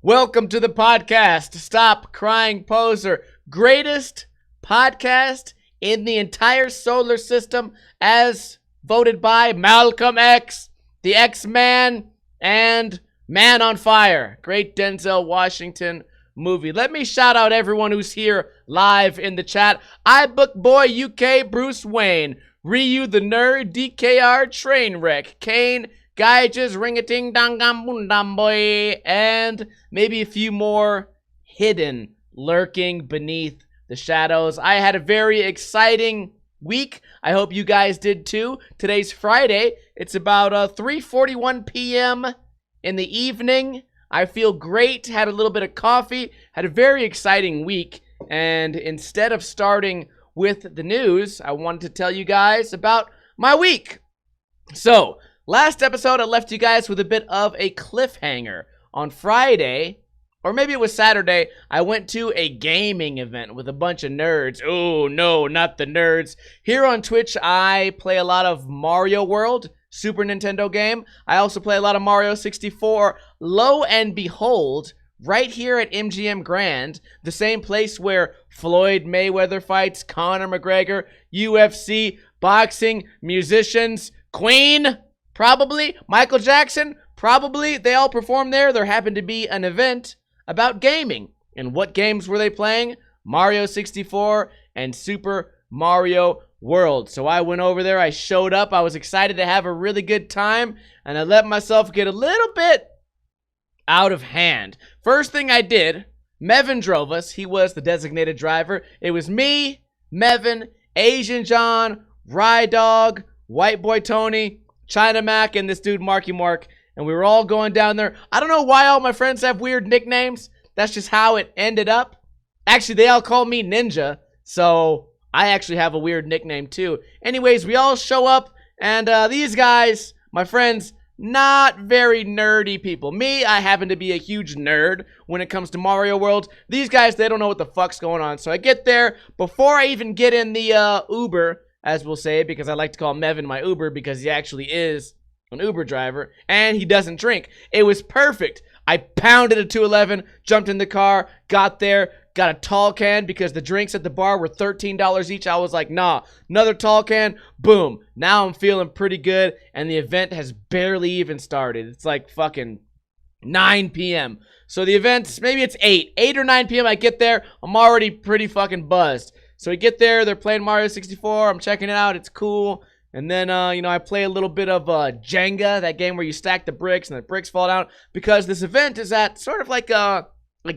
Welcome to the podcast, Stop Crying Poser. Greatest podcast in the entire solar system as voted by Malcolm X, the X-Man, and Man on Fire. Great Denzel Washington movie. Let me shout out everyone who's here live in the chat. iBookBoy UK, Bruce Wayne, Ryu the Nerd, DKR Trainwreck, Kane, Gaiges, Ring-a-ting, Dangam Boy, and maybe a few more hidden, lurking beneath the shadows. I had a very exciting week. I hope you guys did too. Today's Friday. It's about 3:41 p.m. in the evening. I feel great. Had a little bit of coffee. Had a very exciting week. And instead of starting with the news, I wanted to tell you guys about my week. So, last episode, I left you guys with a bit of a cliffhanger. On Friday, or maybe it was Saturday, I went to a gaming event with a bunch of nerds. Oh, no, not the nerds. Here on Twitch, I play a lot of Mario World, Super Nintendo game. I also play a lot of Mario 64. Lo and behold, right here at MGM Grand, the same place where Floyd Mayweather fights, Conor McGregor, UFC, boxing, musicians, Queen, probably, Michael Jackson, probably, they all performed there. There happened to be an event about gaming. And what games were they playing? Mario 64 and Super Mario World. So I went over there, I showed up, I was excited to have a really good time, and I let myself get a little bit out of hand. First thing I did, Mevin drove us. He was the designated driver. It was me, Mevin, Asian John, Rye Dog, White Boy Tony, China Mac, and this dude Marky Mark, and we were all going down there. I don't know why all my friends have weird nicknames. That's just how it ended up. Actually, they all call me Ninja, so I actually have a weird nickname too. Anyways, we all show up, and these guys, my friends, not very nerdy people. Me, I happen to be a huge nerd when it comes to Mario World. These guys, they don't know what the fuck's going on. So I get there, before I even get in the Uber, as we'll say, because I like to call Mevin my Uber because he actually is an Uber driver, and he doesn't drink. It was perfect. I pounded a 211, jumped in the car, got there, got a tall can because the drinks at the bar were $13 each. I was like, nah, another tall can, boom. Now I'm feeling pretty good, and the event has barely even started. It's like fucking 9 p.m. So the event, maybe it's 8 or 9 p.m. I get there, I'm already pretty fucking buzzed. So we get there, they're playing Mario 64, I'm checking it out, it's cool. And then, I play a little bit of Jenga, that game where you stack the bricks and the bricks fall down. Because this event is at sort of like a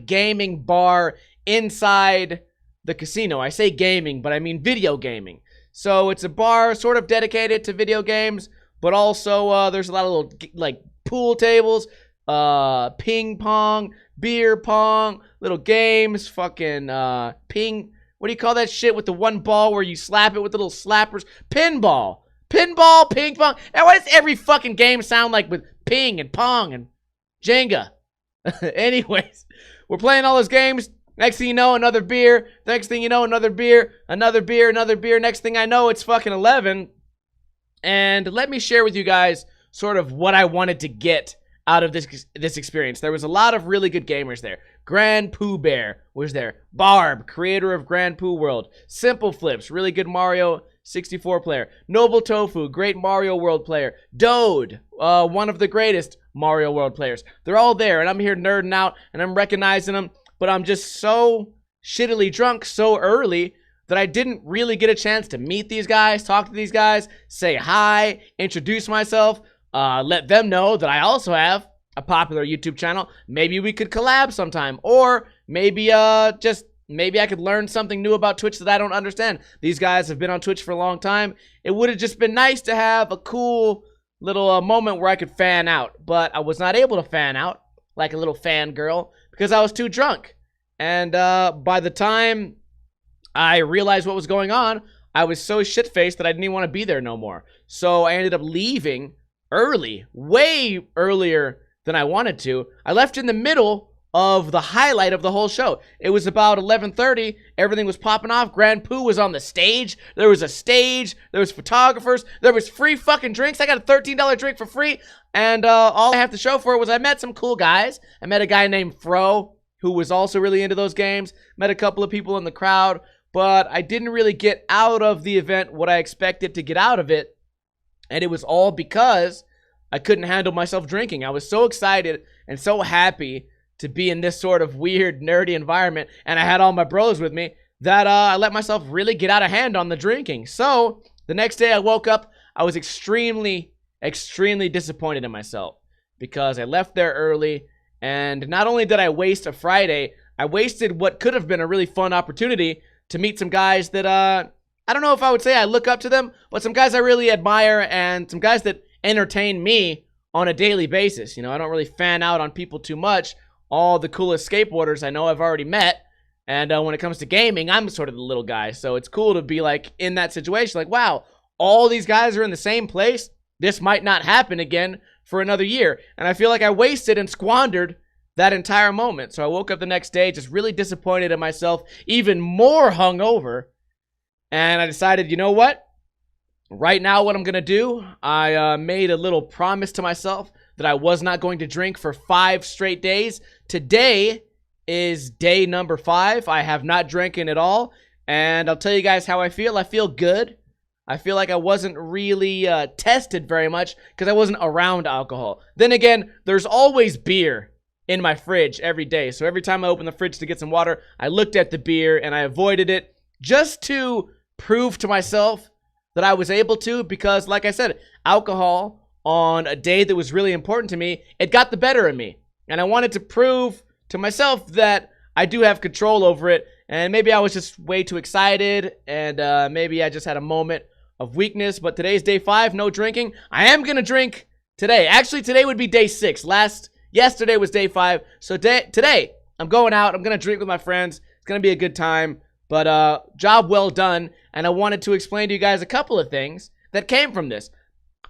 gaming bar inside the casino. I say gaming, but I mean video gaming. So it's a bar sort of dedicated to video games, but also there's a lot of little, like, pool tables, ping pong, beer pong, little games, fucking ping... What do you call that shit with the one ball where you slap it with the little slappers? Pinball. Pinball, ping pong. And why does every fucking game sound like with ping and pong and Jenga? Anyways, we're playing all those games. Next thing you know, another beer. Next thing you know, another beer. Another beer, another beer. Next thing I know, it's fucking 11. And let me share with you guys sort of what I wanted to get out of this experience. There was a lot of really good gamers there. Grand Pooh Bear was there. Barb, creator of Grand Pooh World. Simple Flips, really good Mario 64 player. Noble Tofu, great Mario World player. Dode, one of the greatest Mario World players. They're all there, and I'm here nerding out, and I'm recognizing them, but I'm just so shittily drunk so early that I didn't really get a chance to meet these guys, talk to these guys, say hi, introduce myself, let them know that I also have a popular YouTube channel. Maybe we could collab sometime, or maybe maybe I could learn something new about Twitch that I don't understand. These guys have been on Twitch for a long time. It would have just been nice to have a cool little moment where I could fan out, but I was not able to fan out like a little fangirl because I was too drunk. And by the time I realized what was going on, I was so shit-faced that I didn't even want to be there no more. So I ended up leaving early, way earlier than I wanted to. I left in the middle of the highlight of the whole show. It was about 11:30. Everything was popping off. Grand Poo was on the stage. There was a stage. There was photographers. There was free fucking drinks. I got a $13 drink for free. And all I have to show for it was I met some cool guys. I met a guy named Fro, who was also really into those games. Met a couple of people in the crowd. But I didn't really get out of the event what I expected to get out of it. And it was all because I couldn't handle myself drinking. I was so excited and so happy to be in this sort of weird, nerdy environment, and I had all my bros with me, that I let myself really get out of hand on the drinking. So, the next day I woke up, I was extremely disappointed in myself, because I left there early, and not only did I waste a Friday, I wasted what could have been a really fun opportunity to meet some guys that, I don't know if I would say I look up to them, but some guys I really admire, and some guys that entertain me on a daily basis. You know, I don't really fan out on people too much. All the coolest skateboarders I know I've already met, and when it comes to gaming, I'm sort of the little guy, so it's cool to be, like, in that situation, like, wow, all these guys are in the same place, this might not happen again for another year, and I feel like I wasted and squandered that entire moment. So I woke up the next day just really disappointed in myself, even more hungover, and I decided, you know what, right now what I'm gonna do, I made a little promise to myself that I was not going to drink for 5 straight days. Today is day number 5. I have not drinking at all, and I'll tell you guys how I feel. I feel good. I feel like I wasn't really tested very much because I wasn't around alcohol. Then again, there's always beer in my fridge every day, so every time I open the fridge to get some water, I looked at the beer and I avoided it just to prove to myself that I was able to, because like I said, alcohol on a day that was really important to me, it got the better of me. And I wanted to prove to myself that I do have control over it. And maybe I was just way too excited, and maybe I just had a moment of weakness. But today's day 5, no drinking. I am going to drink today. Actually, today would be day 6. Yesterday was day 5. So today, I'm going out. I'm going to drink with my friends. It's going to be a good time. But job well done. And I wanted to explain to you guys a couple of things that came from this.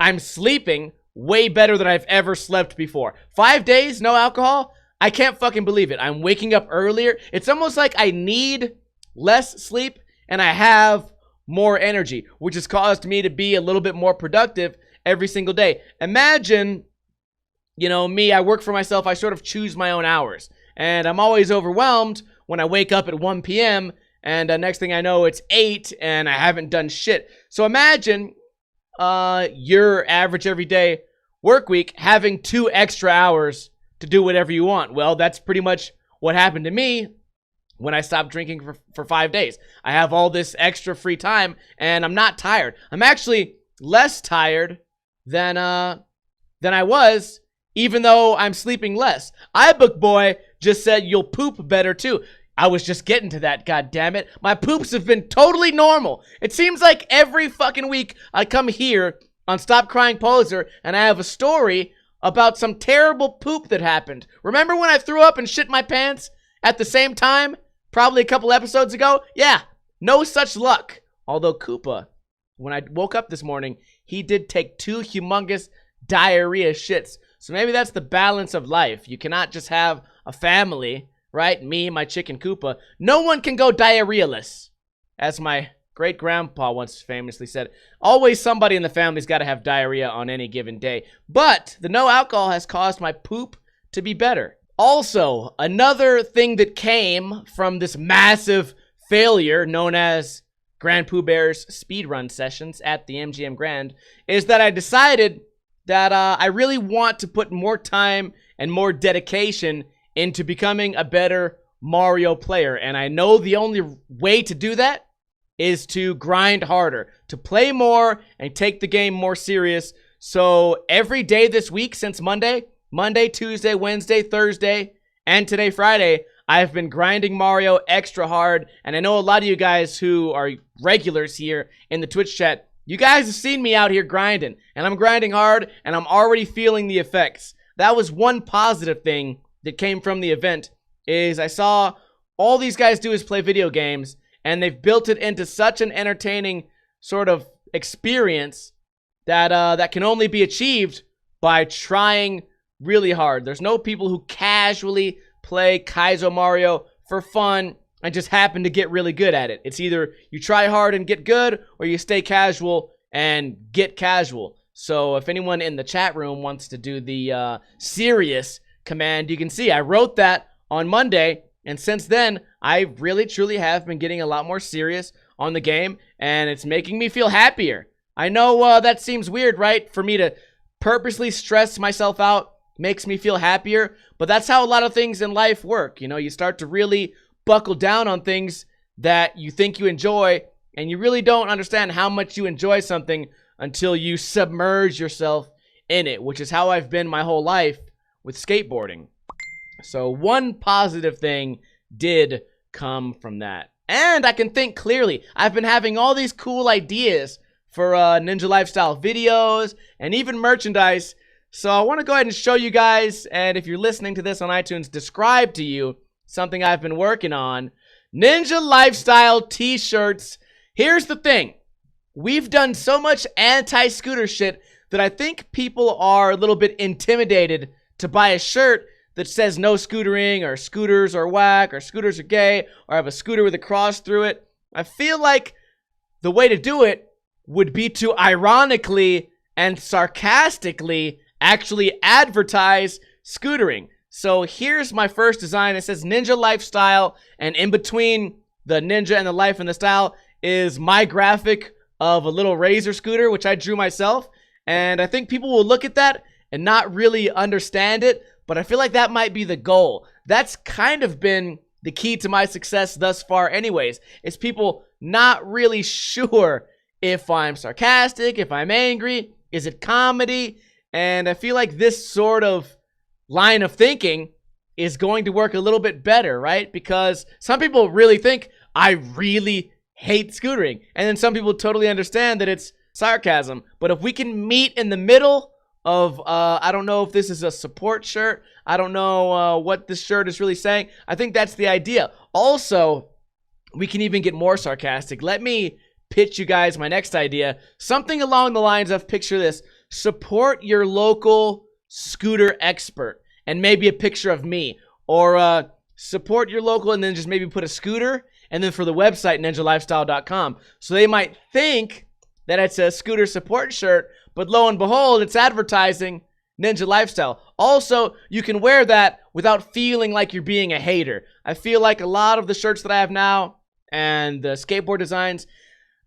I'm sleeping way better than I've ever slept before. 5 days, no alcohol? I can't fucking believe it. I'm waking up earlier. It's almost like I need less sleep and I have more energy, which has caused me to be a little bit more productive every single day. Imagine, you know, me, I work for myself. I sort of choose my own hours. And I'm always overwhelmed when I wake up at 1 p.m. and next thing I know, it's 8 and I haven't done shit. So imagine your average everyday work week having 2 extra hours to do whatever you want. Well, that's pretty much what happened to me when I stopped drinking for 5 days. I have all this extra free time and I'm not tired. I'm actually less tired than I was, even though I'm sleeping less. iBookBoy just said you'll poop better too. I was just getting to that, goddammit. My poops have been totally normal. It seems like every fucking week I come here on Stop Crying Poser and I have a story about some terrible poop that happened. Remember when I threw up and shit my pants at the same time? Probably a couple episodes ago? Yeah, no such luck. Although Koopa, when I woke up this morning, he did take 2 humongous diarrhea shits. So maybe that's the balance of life. You cannot just have a family, right? Me, my chicken Koopa. No one can go diarrhea-less. As my great-grandpa once famously said, always somebody in the family's got to have diarrhea on any given day. But the no alcohol has caused my poop to be better. Also, another thing that came from this massive failure known as Grand Pooh Bear's speedrun sessions at the MGM Grand is that I decided that I really want to put more time and more dedication into becoming a better Mario player. And I know the only way to do that is to grind harder, to play more and take the game more serious. So every day this week since Monday, Tuesday, Wednesday, Thursday, and today, Friday, I've been grinding Mario extra hard. And I know a lot of you guys who are regulars here in the Twitch chat, you guys have seen me out here grinding. And I'm grinding hard, and I'm already feeling the effects. That was one positive thing that came from the event, is I saw all these guys do is play video games, and they've built it into such an entertaining sort of experience that that can only be achieved by trying really hard. There's no people who casually play Kaizo Mario for fun and just happen to get really good at it. It's either you try hard and get good, or you stay casual and get casual. So if anyone in the chat room wants to do the serious command, you can see I wrote that on Monday, and since then, I really truly have been getting a lot more serious on the game, and it's making me feel happier. I know that seems weird, right? For me to purposely stress myself out makes me feel happier, but that's how a lot of things in life work. You know, you start to really buckle down on things that you think you enjoy, and you really don't understand how much you enjoy something until you submerge yourself in it, which is how I've been my whole life with skateboarding. So one positive thing did come from that. And I can think clearly. I've been having all these cool ideas for Ninja Lifestyle videos and even merchandise. So I want to go ahead and show you guys, and if you're listening to this on iTunes, describe to you something I've been working on. Ninja Lifestyle t-shirts. Here's the thing. We've done so much anti-scooter shit that I think people are a little bit intimidated to buy a shirt that says no scootering, or scooters are whack, or scooters are gay, or have a scooter with a cross through it. I feel like the way to do it would be to ironically and sarcastically actually advertise scootering. So here's my first design. It says Ninja Lifestyle, and in between the ninja and the life and the style is my graphic of a little Razor scooter, which I drew myself. And I think people will look at that and not really understand it, but I feel like that might be the goal. That's kind of been the key to my success thus far anyways, is people not really sure if I'm sarcastic, if I'm angry, is it comedy? And I feel like this sort of line of thinking is going to work a little bit better, right? Because some people really think I really hate scootering, and then some people totally understand that it's sarcasm. But if we can meet in the middle of, I don't know if this is a support shirt, I don't know what this shirt is really saying, I think that's the idea. Also, we can even get more sarcastic. Let me pitch you guys my next idea. Something along the lines of, picture this, support your local scooter expert, and maybe a picture of me, or support your local, and then just maybe put a scooter, and then for the website ninjalifestyle.com, so they might think that it's a scooter support shirt, but lo and behold, it's advertising Ninja Lifestyle. Also, you can wear that without feeling like you're being a hater. I feel like a lot of the shirts that I have now and the skateboard designs,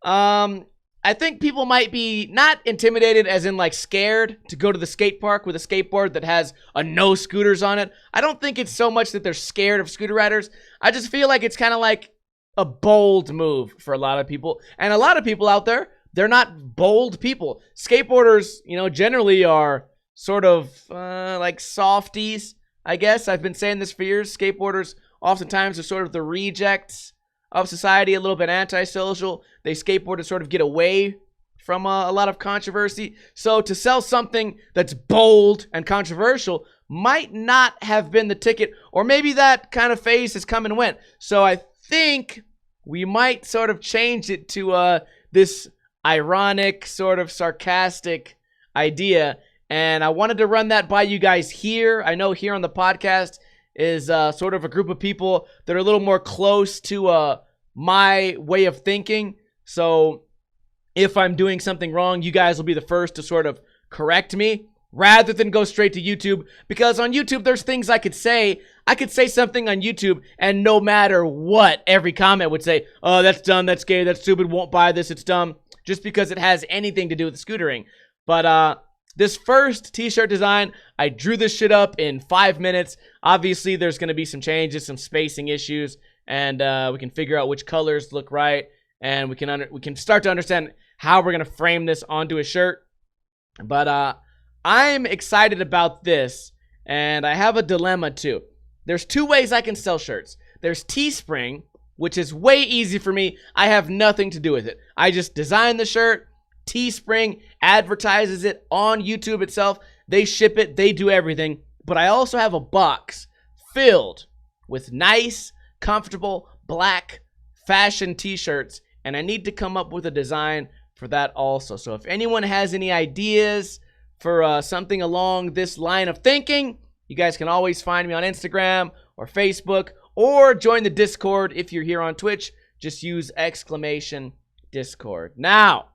I think people might be not intimidated as in like scared to go to the skate park with a skateboard that has a no scooters on it. I don't think it's so much that they're scared of scooter riders. I just feel like it's kind of like a bold move for a lot of people. And a lot of people out there, they're not bold people. Skateboarders, you know, generally are sort of like softies, I guess. I've been saying this for years. Skateboarders oftentimes are sort of the rejects of society, a little bit antisocial. They skateboard to sort of get away from a lot of controversy. So to sell something that's bold and controversial might not have been the ticket, or maybe that kind of phase has come and went. So I think we might sort of change it to this ironic, sort of sarcastic idea. And I wanted to run that by you guys here. I know here on the podcast is sort of a group of people that are a little more close to my way of thinking. So if I'm doing something wrong, you guys will be the first to sort of correct me, rather than go straight to YouTube. Because on YouTube, there's things I could say. I could say something on YouTube, and no matter what, every comment would say, oh, that's dumb, that's gay, that's stupid, won't buy this, it's dumb, just because it has anything to do with scootering. But this first t-shirt design, I drew this shit up in 5 minutes. Obviously, there's going to be some changes, some spacing issues, and we can figure out which colors look right, and we can start to understand how we're going to frame this onto a shirt. But I'm excited about this, and I have a dilemma too. There's two ways I can sell shirts. There's Teespring, which is way easy for me. I have nothing to do with it. I just design the shirt. Teespring advertises it on YouTube itself. They ship it. They do everything. But I also have a box filled with nice, comfortable, black fashion t-shirts, and I need to come up with a design for that also. So if anyone has any ideas for something along this line of thinking, you guys can always find me on Instagram or Facebook, or join the Discord if you're here on Twitch. Just use !Discord. Now,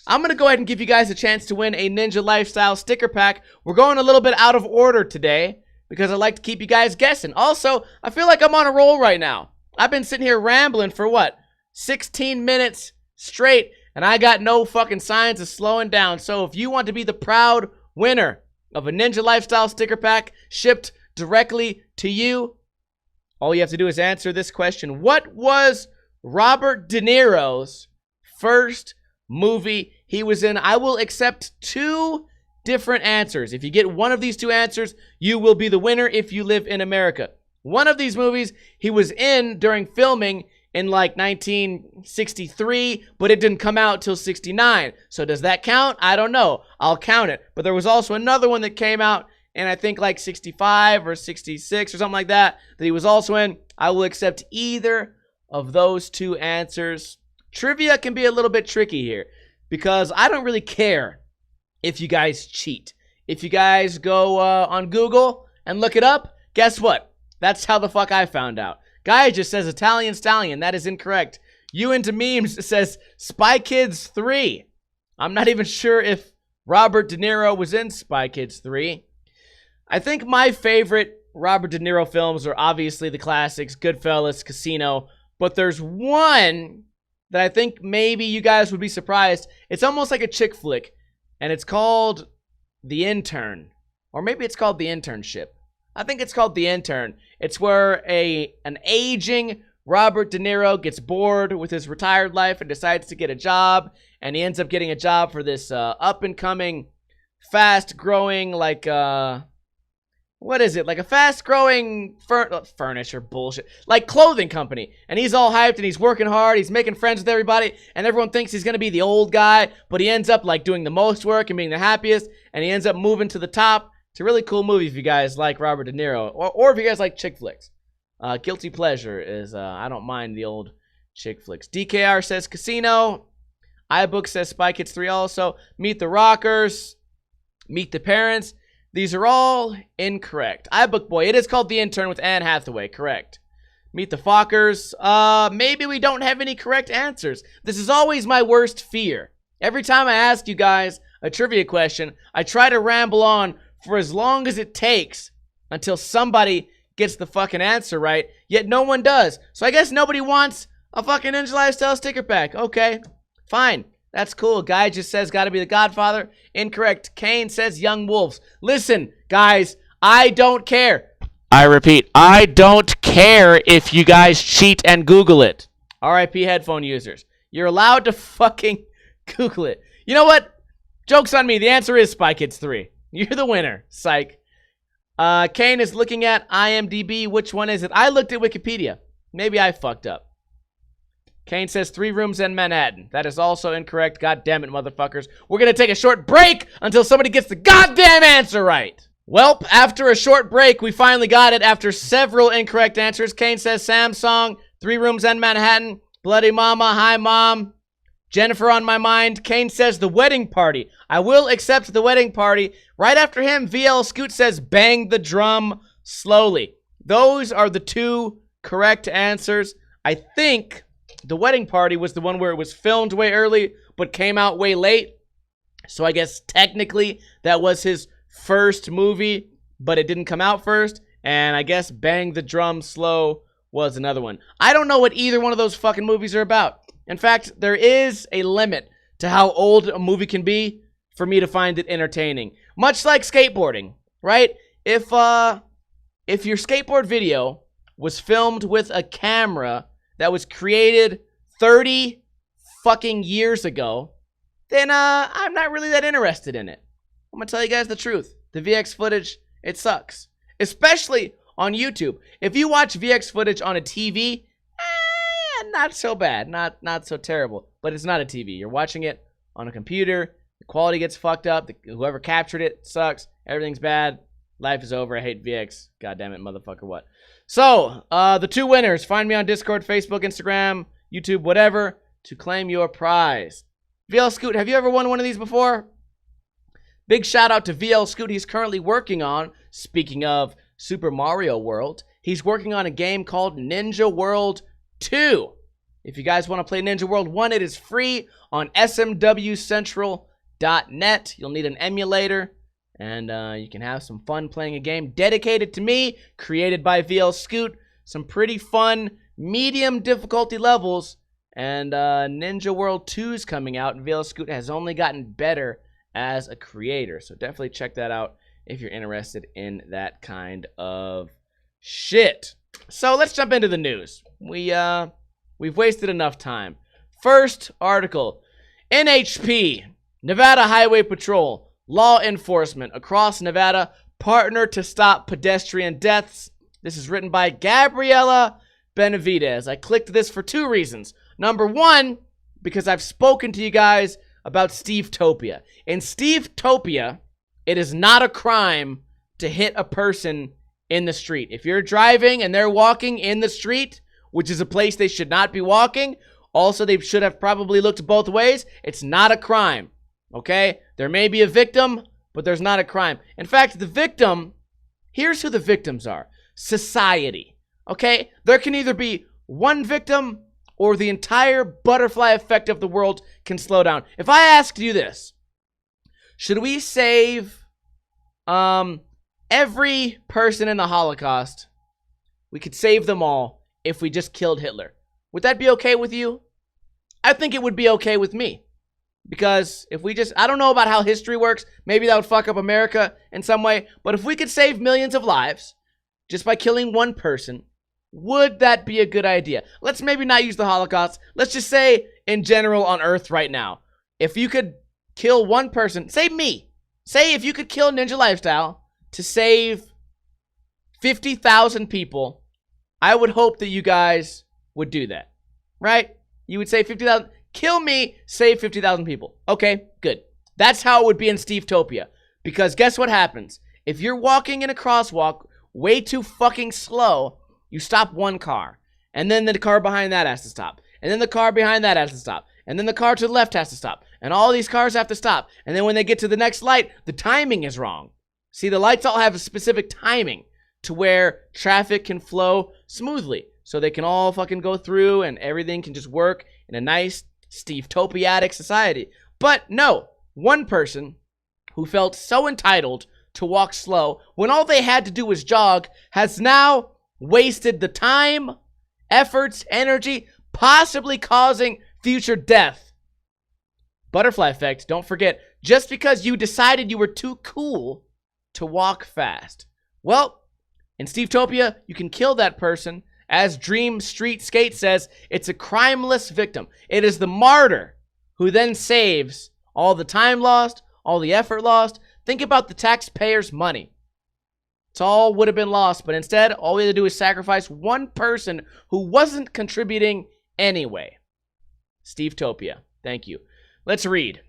I'm going to go ahead and give you guys a chance to win a Ninja Lifestyle sticker pack. We're going a little bit out of order today because I like to keep you guys guessing. Also, I feel like I'm on a roll right now. I've been sitting here rambling for what? 16 minutes straight, and I got no fucking signs of slowing down. So if you want to be the proud winner of a Ninja Lifestyle sticker pack shipped directly to you, all you have to do is answer this question. What was Robert De Niro's first movie he was in? I will accept 2 different answers. If you get one of these 2 answers, you will be the winner if you live in America. One of these movies he was in during filming in like 1963, but it didn't come out till 69. So does that count? I don't know. I'll count it. But there was also another one that came out in I think like 65 or 66 or something like that he was also in. I will accept either of those 2 answers. Trivia can be a little bit tricky here because I don't really care if you guys cheat. If you guys go on Google and look it up, guess what? That's how the fuck I found out. Guy just says Italian Stallion. That is incorrect. You Into Memes says Spy Kids 3. I'm not even sure if Robert De Niro was in Spy Kids 3. I think my favorite Robert De Niro films are obviously the classics, Goodfellas, Casino. But there's one that I think maybe you guys would be surprised. It's almost like a chick flick, and it's called The Intern. Or maybe it's called The Internship. I think it's called The Intern. It's where an aging Robert De Niro gets bored with his retired life and decides to get a job, and he ends up getting a job for this up-and-coming, fast-growing, like, what is it? Like a fast-growing furniture bullshit. Like clothing company. And he's all hyped and he's working hard. He's making friends with everybody. And everyone thinks he's going to be the old guy. But he ends up like doing the most work and being the happiest. And he ends up moving to the top. It's a really cool movie if you guys like Robert De Niro. Or if you guys like chick flicks. Guilty pleasure is, I don't mind the old chick flicks. DKR says Casino. iBook says Spy Kids 3 also. Meet the Rockers. Meet the Parents. These are all incorrect. iBook Boy, it is called The Intern with Anne Hathaway, correct. Meet the Fockers. Maybe we don't have any correct answers. This is always my worst fear. Every time I ask you guys a trivia question, I try to ramble on for as long as it takes until somebody gets the fucking answer right, yet no one does. So I guess nobody wants a fucking Ninja Lifestyle sticker pack. Okay, fine. That's cool. Guy just says gotta be the Godfather. Incorrect. Kane says Young Wolves. Listen, guys, I don't care. I repeat, I don't care if you guys cheat and Google it. R.I.P. headphone users. You're allowed to fucking Google it. You know what? Joke's on me. The answer is Spy Kids 3. You're the winner. Psych. Kane is looking at IMDb. Which one is it? I looked at Wikipedia. Maybe I fucked up. Kane says 3 rooms in Manhattan. That is also incorrect. God damn it, motherfuckers. We're going to take a short break until somebody gets the goddamn answer right. Welp, after a short break, we finally got it after several incorrect answers. Kane says Samsung, 3 rooms in Manhattan, Bloody Mama, Hi Mom, Jennifer on my mind. Kane says The Wedding Party. I will accept The Wedding Party. Right after him, VL Scoot says Bang the Drum Slowly. Those are the 2 correct answers. I think The Wedding Party was the one where it was filmed way early, but came out way late. So I guess technically that was his first movie, but it didn't come out first. And I guess Bang the Drum Slow was another one. I don't know what either one of those fucking movies are about. In fact, there is a limit to how old a movie can be for me to find it entertaining. Much like skateboarding, right? If your skateboard video was filmed with a camera that was created 30 fucking years ago, then I'm not really that interested in it. I'm gonna tell you guys the truth. The VX footage, it sucks. Especially on YouTube. If you watch VX footage on a TV, not so bad. Not so terrible. But it's not a TV. You're watching it on a computer. The quality gets fucked up. Whoever captured it sucks. Everything's bad. Life is over. I hate VX. God damn it, motherfucker, what? So, the 2 winners. Find me on Discord, Facebook, Instagram, YouTube, whatever, to claim your prize. VL Scoot, have you ever won one of these before? Big shout out to VL Scoot. He's currently working on, speaking of Super Mario World, he's working on a game called Ninja World 2. If you guys want to play Ninja World 1, it is free on smwcentral.net. You'll need an emulator, and you can have some fun playing a game dedicated to me, created by VL Scoot. Some pretty fun, medium difficulty levels, and Ninja World 2 is coming out, and VL Scoot has only gotten better as a creator. So definitely check that out if you're interested in that kind of shit. So let's jump into the news. We've wasted enough time. First article, NHP, Nevada Highway Patrol, law enforcement across Nevada partner to stop pedestrian deaths. This is written by Gabriela Benavidez. I clicked this for two reasons. Number one, because I've spoken to you guys about stevetopia. In stevetopia, it is not a crime to hit a person in the street. If you're driving and they're walking in the street, which is a place they should not be walking, also they should have probably looked both ways, it's not a crime, okay? There may be a victim, but there's not a crime. In fact, the victim, here's who the victims are. Society, okay? There can either be one victim or the entire butterfly effect of the world can slow down. If I asked you this, should we save every person in the Holocaust? We could save them all if we just killed Hitler. Would that be okay with you? I think it would be okay with me. Because if we just, I don't know about how history works. Maybe that would fuck up America in some way. But if we could save millions of lives just by killing one person, would that be a good idea? Let's maybe not use the Holocaust. Let's just say in general on Earth right now. If you could kill one person, say me. Say if you could kill Ninja Lifestyle to save 50,000 people, I would hope that you guys would do that, right? You would say 50,000, kill me, save 50,000 people. Okay, good. That's how it would be in stevetopia. Because guess what happens? If you're walking in a crosswalk way too fucking slow, you stop one car, and then the car behind that has to stop, and then the car behind that has to stop, and then the car to the left has to stop, and all these cars have to stop, and then when they get to the next light, the timing is wrong. See, the lights all have a specific timing to where traffic can flow smoothly, so they can all fucking go through, and everything can just work in a nice stevetopiatic society. But no, one person who felt so entitled to walk slow when all they had to do was jog has now wasted the time, efforts, energy, possibly causing future death. Butterfly effect, don't forget, just because you decided you were too cool to walk fast. Well, in stevetopia, you can kill that person. As Dream Street Skate says, it's a crimeless victim. It is the martyr who then saves all the time lost, all the effort lost. Think about the taxpayers' money. It all would have been lost, but instead, all we had to do is sacrifice one person who wasn't contributing anyway. Stevetopia. Thank you. Let's read.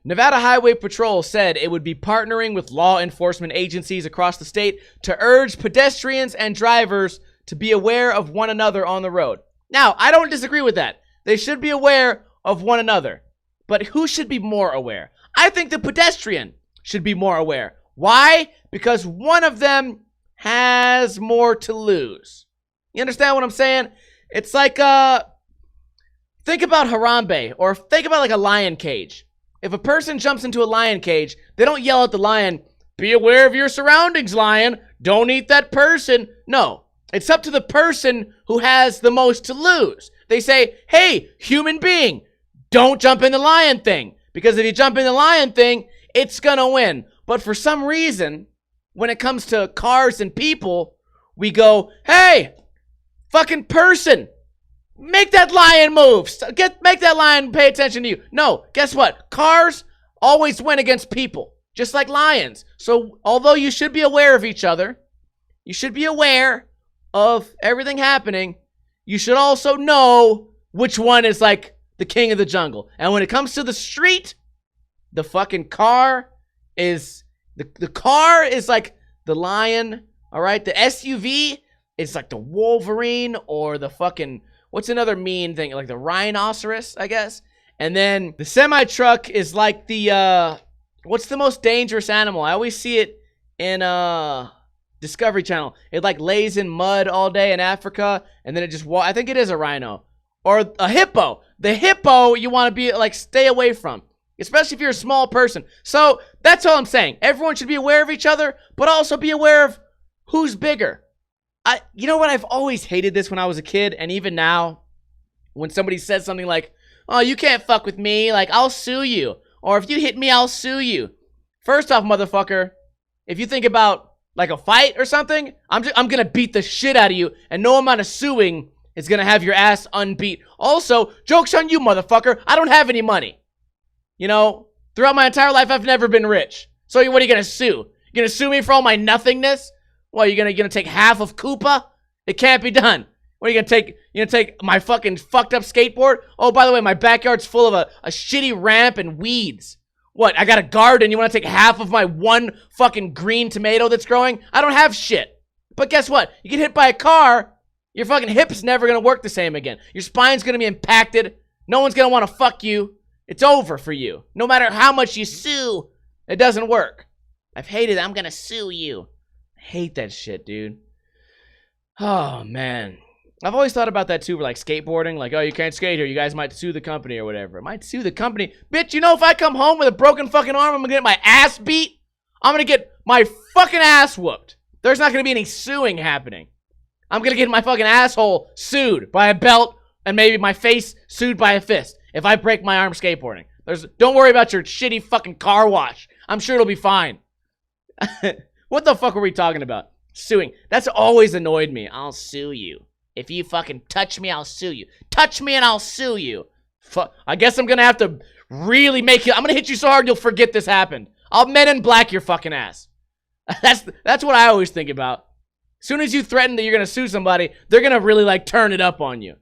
Nevada Highway Patrol said it would be partnering with law enforcement agencies across the state to urge pedestrians and drivers to be aware of one another on the road. Now, I don't disagree with that. They should be aware of one another. But who should be more aware? I think the pedestrian should be more aware. Why? Because one of them has more to lose. You understand what I'm saying? It's like, think about Harambe, or think about like a lion cage. If a person jumps into a lion cage, they don't yell at the lion, "Be aware of your surroundings, lion. Don't eat that person." No, it's up to the person who has the most to lose. They say, "Hey, human being, don't jump in the lion thing. Because if you jump in the lion thing, it's gonna win." But for some reason, when it comes to cars and people, we go, "Hey, fucking person, make that lion move. Make that lion pay attention to you." No, guess what? Cars always win against people, just like lions. So although you should be aware of each other, you should be aware of everything happening, you should also know which one is like the king of the jungle. And when it comes to the street, the fucking car is the car is like the lion, all right? The SUV is like the Wolverine, or the fucking, what's another mean thing? Like the rhinoceros, I guess. And then the semi-truck is like the, what's the most dangerous animal? I always see it in, Discovery Channel. It like lays in mud all day in Africa, and then it just I think it is a rhino or a hippo. The hippo you want to be like stay away from, especially if you're a small person. So that's all I'm saying. Everyone should be aware of each other, but also be aware of who's bigger. You know what? I've always hated this when I was a kid, and even now, when somebody says something like, "Oh, you can't fuck with me," like I'll sue you, or if you hit me, I'll sue you. First off, motherfucker, if you think about like a fight or something, I'm gonna beat the shit out of you, and no amount of suing is gonna have your ass unbeat. Also, joke's on you, motherfucker. I don't have any money. You know, throughout my entire life, I've never been rich. So what are you gonna sue? You gonna sue me for all my nothingness? What, you gonna take half of Koopa? It can't be done. What are you gonna take? You gonna take my fucking fucked up skateboard? Oh, by the way, my backyard's full of a shitty ramp and weeds. What, I got a garden, you wanna take half of my one fucking green tomato that's growing? I don't have shit. But guess what? You get hit by a car, your fucking hip's never gonna work the same again. Your spine's gonna be impacted. No one's gonna wanna fuck you. It's over for you. No matter how much you sue, it doesn't work. I've hated it. I'm gonna sue you. I hate that shit, dude. Oh, man. I've always thought about that too, for like skateboarding. Like, oh, you can't skate here. You guys might sue the company or whatever. I might sue the company. Bitch, you know if I come home with a broken fucking arm, I'm gonna get my ass beat. I'm gonna get my fucking ass whooped. There's not gonna be any suing happening. I'm gonna get my fucking asshole sued by a belt and maybe my face sued by a fist if I break my arm skateboarding. Don't worry about your shitty fucking car wash. I'm sure it'll be fine. What the fuck were we talking about? Suing. That's always annoyed me. I'll sue you. If you fucking touch me, I'll sue you. Touch me and I'll sue you. I guess I'm gonna have to really make you. I'm gonna hit you so hard you'll forget this happened. I'll Men in Black your fucking ass. That's what I always think about. As soon as you threaten that you're gonna sue somebody, they're gonna really like turn it up on you.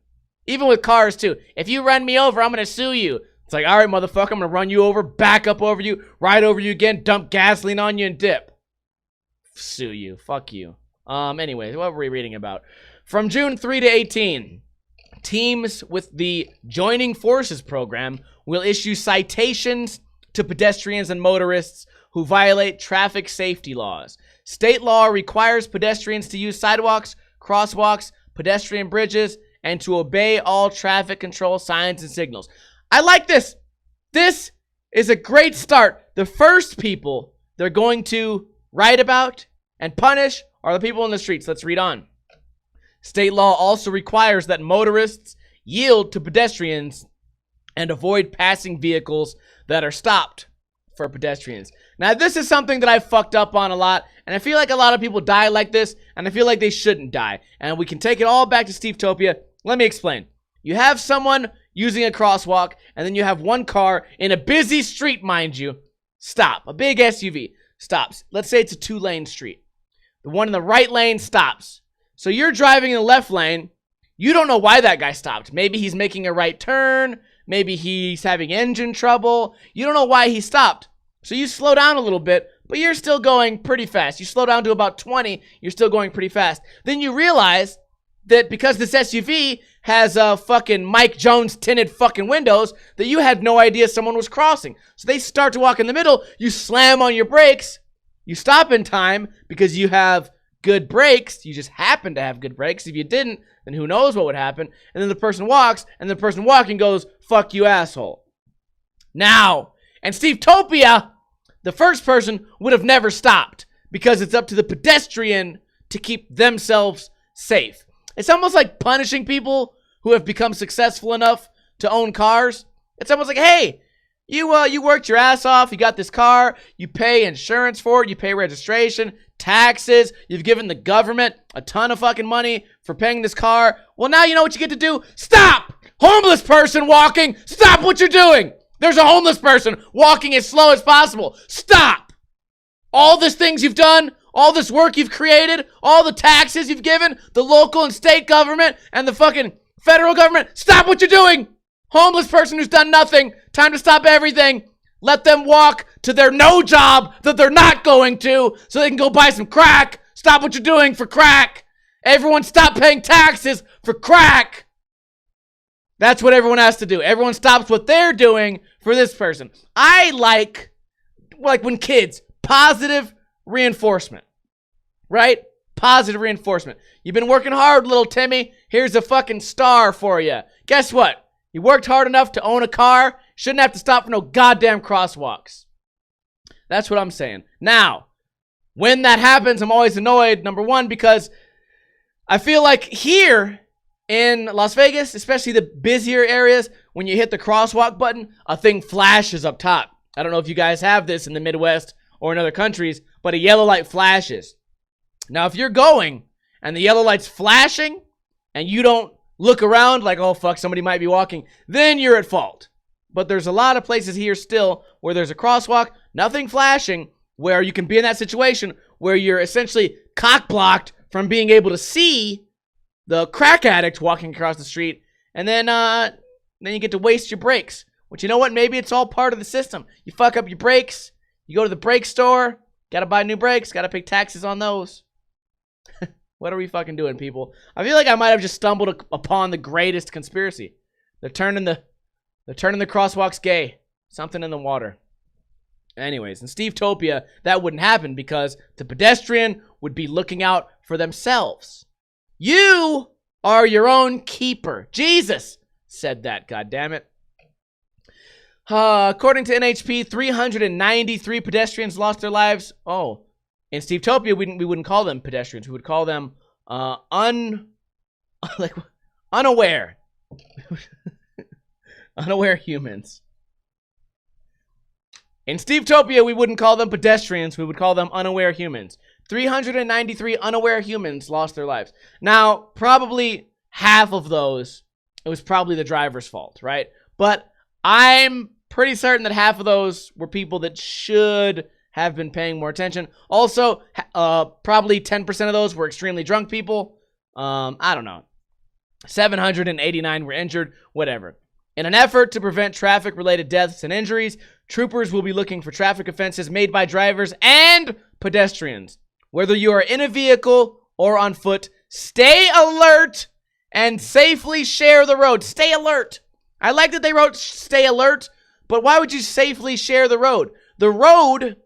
Even with cars too. If you run me over, I'm gonna sue you. It's like, all right, motherfucker, I'm gonna run you over, back up over you, ride over you again, dump gasoline on you, and dip. Sue you. Fuck you. Anyways, what were we reading about? From June 3 to 18, teams with the Joining Forces program will issue citations to pedestrians and motorists who violate traffic safety laws. State law requires pedestrians to use sidewalks, crosswalks, pedestrian bridges, and to obey all traffic control signs and signals. I like this. This is a great start. The first people they're going to write about and punish are the people in the streets. Let's read on. State law also requires that motorists yield to pedestrians and avoid passing vehicles that are stopped for pedestrians. Now, this is something that I've fucked up on a lot, and I feel like a lot of people die like this, and I feel like they shouldn't die. And we can take it all back to stevetopia. Let me explain. You have someone using a crosswalk, and then you have one car in a busy street, mind you, stop. A big SUV stops. Let's say it's a 2-lane street. The one in the right lane stops. So you're driving in the left lane. You don't know why that guy stopped. Maybe he's making a right turn. Maybe he's having engine trouble. You don't know why he stopped. So you slow down a little bit, but you're still going pretty fast. You slow down to about 20, you're still going pretty fast. Then you realize that because this SUV has fucking Mike Jones tinted fucking windows, that you had no idea someone was crossing. So they start to walk in the middle, you slam on your brakes, you stop in time because you have good brakes. You just happen to have good brakes. If you didn't, then who knows what would happen. And then the person walks, and the person walking goes, fuck you, asshole. Now, and stevetopia, the first person would have never stopped because it's up to the pedestrian to keep themselves safe. It's almost like punishing people who have become successful enough to own cars. It's almost like, hey, you worked your ass off. You got this car. You pay insurance for it. You pay registration, taxes. You've given the government a ton of fucking money for paying this car. Well, now you know what you get to do. Stop! Homeless person walking. Stop what you're doing. There's a homeless person walking as slow as possible. Stop! All these things you've done, all this work you've created, all the taxes you've given, the local and state government and the fucking federal government. Stop what you're doing! Homeless person who's done nothing. Time to stop everything. Let them walk to their no job that they're not going to so they can go buy some crack. Stop what you're doing for crack. Everyone stop paying taxes for crack. That's what everyone has to do. Everyone stops what they're doing for this person. I like when kids, positive reinforcement. right? Positive reinforcement. You've been working hard, little Timmy. Here's a fucking star for you. Guess what? You worked hard enough to own a car. Shouldn't have to stop for no goddamn crosswalks. That's what I'm saying. Now, when that happens, I'm always annoyed, number one, because I feel like here in Las Vegas, especially the busier areas, when you hit the crosswalk button, a thing flashes up top. I don't know if you guys have this in the Midwest or in other countries, but a yellow light flashes. Now, if you're going and the yellow light's flashing and you don't look around like, oh, fuck, somebody might be walking, then you're at fault. But there's a lot of places here still where there's a crosswalk, nothing flashing, where you can be in that situation where you're essentially cock-blocked from being able to see the crack addict walking across the street, and then you get to waste your brakes. Which, you know what? Maybe it's all part of the system. You fuck up your brakes, you go to the brake store, gotta buy new brakes, gotta pay taxes on those. What are we fucking doing, people? I feel like I might have just stumbled upon the greatest conspiracy. They're turning the crosswalks gay. Something in the water. Anyways, in stevetopia, that wouldn't happen because the pedestrian would be looking out for themselves. You are your own keeper. Jesus said that, goddammit. According to NHP, 393 pedestrians lost their lives. Oh, in stevetopia, we wouldn't call them pedestrians. We would call them unaware. Unaware humans. In stevetopia, we wouldn't call them pedestrians. We would call them unaware humans. 393 unaware humans lost their lives. Now, probably half of those, it was probably the driver's fault, right? But I'm pretty certain that half of those were people that should have been paying more attention. Also, probably 10% of those were extremely drunk people. I don't know. 789 were injured, whatever. In an effort to prevent traffic-related deaths and injuries, troopers will be looking for traffic offenses made by drivers and pedestrians. Whether you are in a vehicle or on foot, stay alert and safely share the road. Stay alert. I like that they wrote stay alert, but why would you safely share the road? The road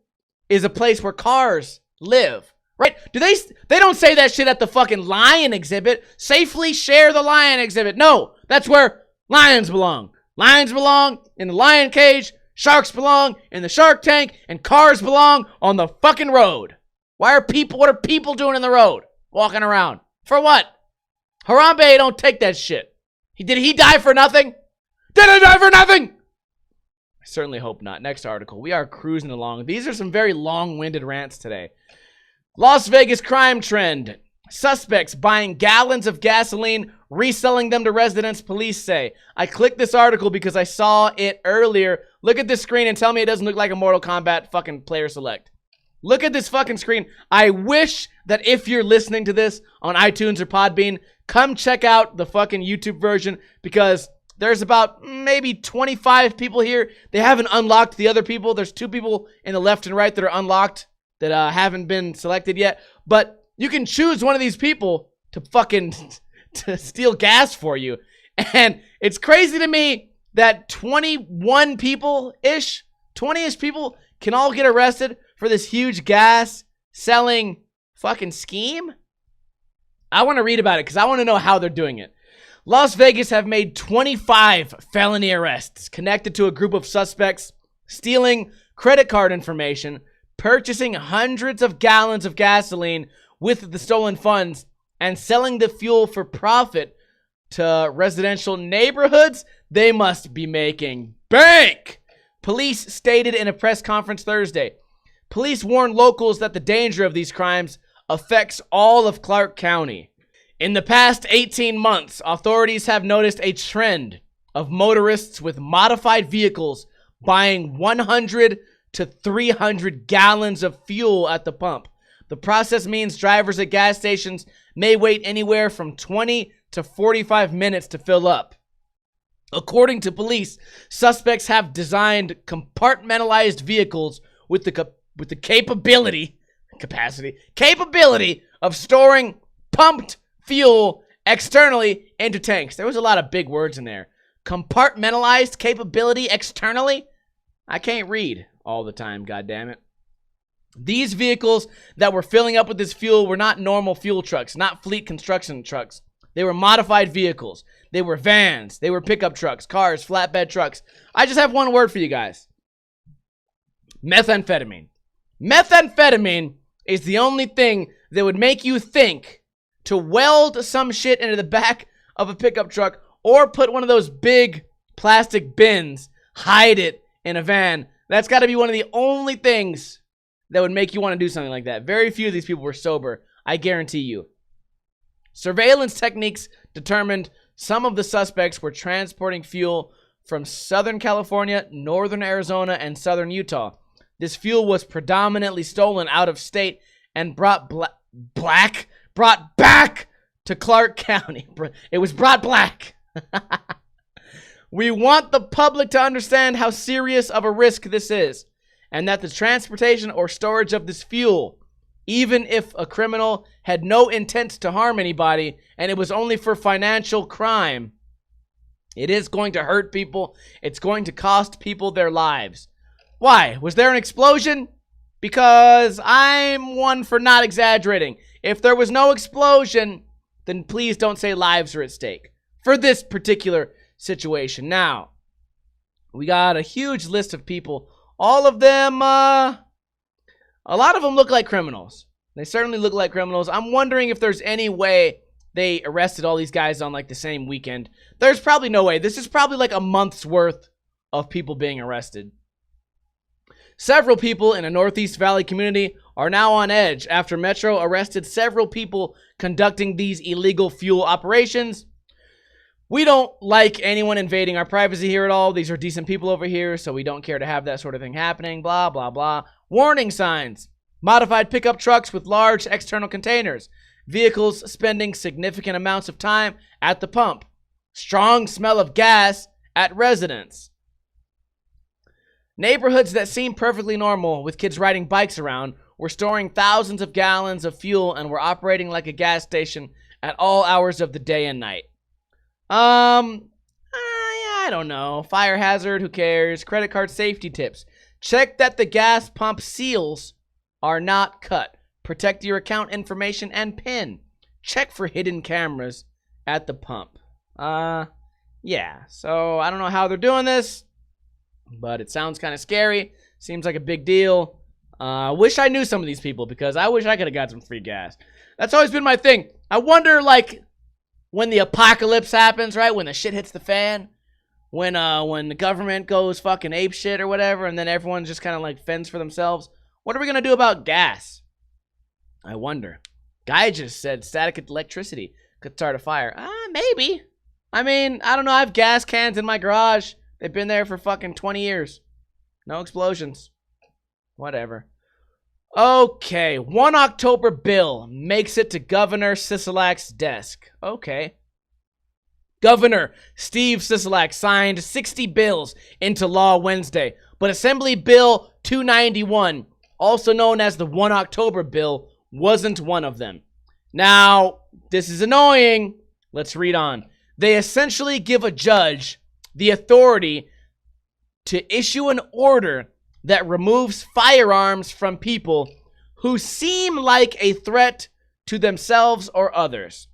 is a place where cars live, right? They don't say that shit at the fucking lion exhibit. Safely share the lion exhibit. No, that's where lions belong. Lions belong in the lion cage. Sharks belong in the shark tank. And cars belong on the fucking road. What are people doing in the road? Walking around. For what? Harambe don't take that shit. Did he die for nothing? Did he die for nothing? I certainly hope not. Next article. We are cruising along. These are some very long-winded rants today. Las Vegas crime trend. Suspects buying gallons of gasoline, reselling them to residents, police say. I clicked this article because I saw it earlier. Look at this screen and tell me it doesn't look like a Mortal Kombat fucking player select. Look at this fucking screen. I wish that if you're listening to this on iTunes or Podbean, come check out the fucking YouTube version because there's about maybe 25 people here. They haven't unlocked the other people. There's 2 people in the left and right that are unlocked that haven't been selected yet. But you can choose one of these people to fucking to steal gas for you. And it's crazy to me that 21 people-ish, 20-ish people can all get arrested for this huge gas selling fucking scheme. I want to read about it because I want to know how they're doing it. Las Vegas have made 25 felony arrests connected to a group of suspects stealing credit card information, purchasing hundreds of gallons of gasoline with the stolen funds, and selling the fuel for profit to residential neighborhoods. They must be making bank, police stated in a press conference Thursday. Police warned locals that the danger of these crimes affects all of Clark County. In the past 18 months, authorities have noticed a trend of motorists with modified vehicles buying 100 to 300 gallons of fuel at the pump. The process means drivers at gas stations may wait anywhere from 20 to 45 minutes to fill up. According to police, suspects have designed compartmentalized vehicles with the capability of storing pumped fuel externally into tanks. There was a lot of big words in there. Compartmentalized capability externally? I can't read all the time, goddammit. These vehicles that were filling up with this fuel were not normal fuel trucks, not fleet construction trucks. They were modified vehicles. They were vans. They were pickup trucks, cars, flatbed trucks. I just have one word for you guys. Methamphetamine. Methamphetamine is the only thing that would make you think to weld some shit into the back of a pickup truck or put one of those big plastic bins, hide it in a van. That's got to be one of the only things that would make you want to do something like that. Very few of these people were sober, I guarantee you. Surveillance techniques determined some of the suspects were transporting fuel from Southern California, Northern Arizona, and Southern Utah. This fuel was predominantly stolen out of state and brought back to Clark County. It was brought black. We want the public to understand how serious of a risk this is, and that the transportation or storage of this fuel, even if a criminal had no intent to harm anybody and it was only for financial crime, it is going to hurt people. It's going to cost people their lives. Why? Was there an explosion? Because I'm one for not exaggerating. If there was no explosion, then please don't say lives are at stake for this particular situation. Now, we got a huge list of people. All of them, a lot of them look like criminals. They certainly look like criminals. I'm wondering if there's any way they arrested all these guys on like the same weekend. There's probably no way. This is probably like a month's worth of people being arrested. Several people in a Northeast Valley community are now on edge after Metro arrested several people conducting these illegal fuel operations. We don't like anyone invading our privacy here at all. These are decent people over here, so we don't care to have that sort of thing happening. Blah, blah, blah. Warning signs. Modified pickup trucks with large external containers. Vehicles spending significant amounts of time at the pump. Strong smell of gas at residents. Neighborhoods that seem perfectly normal with kids riding bikes around were storing thousands of gallons of fuel and were operating like a gas station at all hours of the day and night. I don't know. Fire hazard, who cares? Credit card safety tips. Check that the gas pump seals are not cut. Protect your account information and PIN. Check for hidden cameras at the pump. Yeah. So I don't know how they're doing this, but it sounds kind of scary. Seems like a big deal. Wish I knew some of these people because I wish I could have got some free gas. That's always been my thing. I wonder, like, when the apocalypse happens, right? When the shit hits the fan, when the government goes fucking ape shit or whatever, and then everyone just kind of like fends for themselves. What are we gonna do about gas? I wonder. Guy just said static electricity could start a fire. Maybe. I mean, I don't know. I have gas cans in my garage. They've been there for fucking 20 years. No explosions. Whatever. Okay, 1 October bill makes it to Governor Sisolak's desk. Okay. Governor Steve Sisolak signed 60 bills into law Wednesday, but Assembly Bill 291, also known as the 1 October bill, wasn't one of them. Now, this is annoying. Let's read on. They essentially give a judge the authority to issue an order that removes firearms from people who seem like a threat to themselves or others.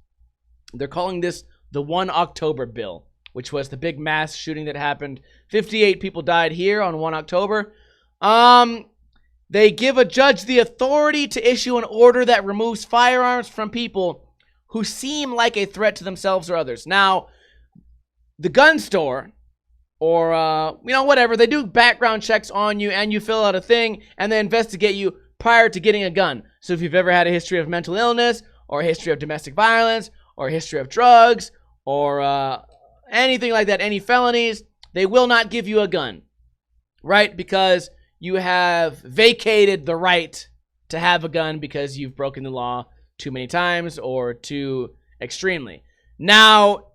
They're calling this the 1 October bill, which was the big mass shooting that happened. 58 people died here on 1 October. They give a judge the authority to issue an order that removes firearms from people who seem like a threat to themselves or others. Now, the gun store, or, whatever, they do background checks on you, and you fill out a thing, and they investigate you prior to getting a gun. So if you've ever had a history of mental illness, or a history of domestic violence, or a history of drugs, or anything like that, any felonies, they will not give you a gun, right? Because you have vacated the right to have a gun because you've broken the law too many times or too extremely. Now,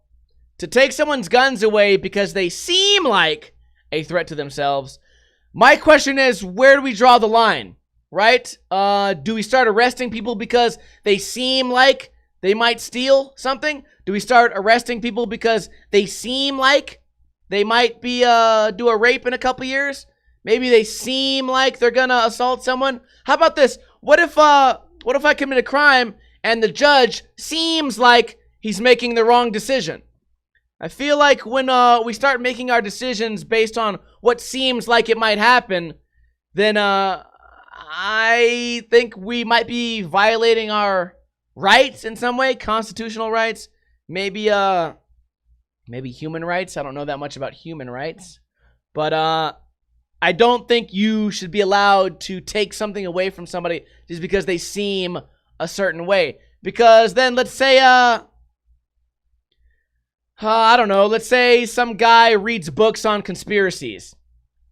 to take someone's guns away because they seem like a threat to themselves, my question is, where do we draw the line, right? Do we start arresting people because they seem like they might steal something? Do we start arresting people because they seem like they might be do a rape in a couple years? Maybe they seem like they're gonna assault someone. How about this? What if I commit a crime and the judge seems like he's making the wrong decision? I feel like when we start making our decisions based on what seems like it might happen, then I think we might be violating our rights in some way, constitutional rights, maybe human rights. I don't know that much about human rights, but I don't think you should be allowed to take something away from somebody just because they seem a certain way. Because then let's say I don't know, let's say some guy reads books on conspiracies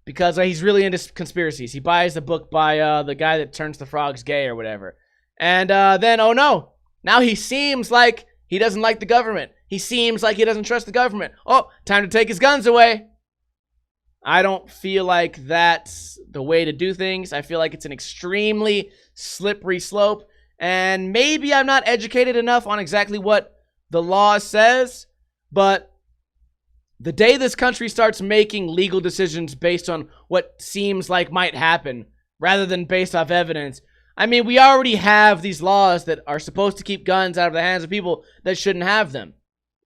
because he's really into conspiracies. He buys a book by the guy that turns the frogs gay or whatever. And then, oh no, now he seems like he doesn't like the government. He seems like he doesn't trust the government. Oh, time to take his guns away. I don't feel like that's the way to do things. I feel like it's an extremely slippery slope. And maybe I'm not educated enough on exactly what the law says. But the day this country starts making legal decisions based on what seems like might happen, rather than based off evidence, I mean, we already have these laws that are supposed to keep guns out of the hands of people that shouldn't have them.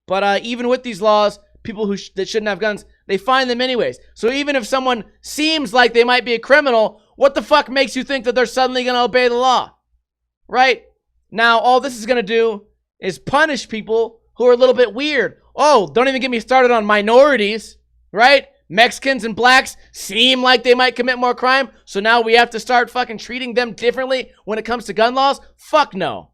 But even with these laws, people that shouldn't have guns, they find them anyways. So even if someone seems like they might be a criminal, what the fuck makes you think that they're suddenly going to obey the law? Right? Now, all this is going to do is punish people who are a little bit weird. Oh, don't even get me started on minorities, right? Mexicans and blacks seem like they might commit more crime, so now we have to start fucking treating them differently when it comes to gun laws? Fuck no.